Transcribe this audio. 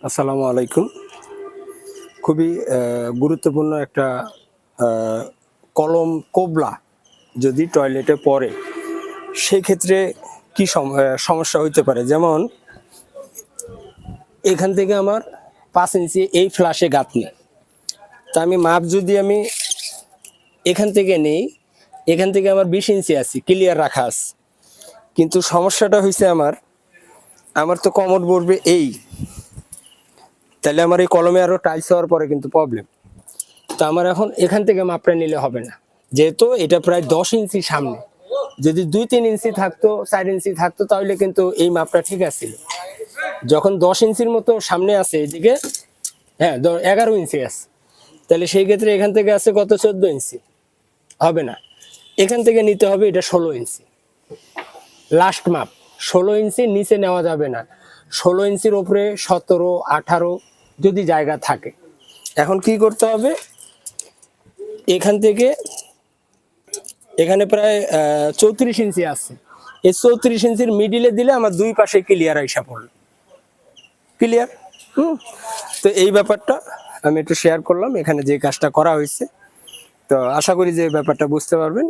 আসসালামু আলাইকুম। খুবই গুরুত্বপূর্ণ একটা কলম কোবলা যদি টয়লেটে পড়ে সেক্ষেত্রে কি সমস্যা হইতে পারে। যেমন এখান থেকে আমার 5 ইঞ্চি এই ফ্লাশে গাঁথনি, তা আমি মাপ যদি আমি এখান থেকে নেই, এখান থেকে আমার 20 ইঞ্চি আছে, ক্লিয়ার রাখা আছে। কিন্তু সমস্যাটা হয়েছে আমার তো কমর পড়বে এই, তাহলে আমার এই কলমে আরও টাইলস হওয়ার পরে কিন্তু প্রবলেম। তো আমার এখন এখান থেকে মাপটা নিলে হবে না, যেহেতু এটা প্রায় 10 ইঞ্চি সামনে। যদি 2-3 ইঞ্চি থাকতো, 4 ইঞ্চি থাকতো, তাহলে কিন্তু এই মাপটা ঠিক আছে। যখন 10 ইঞ্চির মতো সামনে আছে এদিকে, হ্যাঁ 11 ইঞ্চি আছে, তাহলে সেই ক্ষেত্রে এখান থেকে আছে কত, 14 ইঞ্চি হবে না। এখান থেকে নিতে হবে এটা 16 ইঞ্চি লাস্ট মাপ। 16 ইঞ্চি নিচে নেওয়া যাবে না, 16 ইঞ্চির ওপরে 17, 18 যদি জায়গা থাকে। এখন কি করতে হবে, এখান থেকে এখানে প্রায় 34 ইঞ্চি আছে, এই 34 ইঞ্চির মিডিলে দিলে আমার দুই পাশে ক্লিয়ার আইসা পড়লো, ক্লিয়ার। তো এই ব্যাপারটা আমি একটু শেয়ার করলাম এখানে যে কাজটা করা হয়েছে। তো আশা করি যে ব্যাপারটা বুঝতে পারবেন।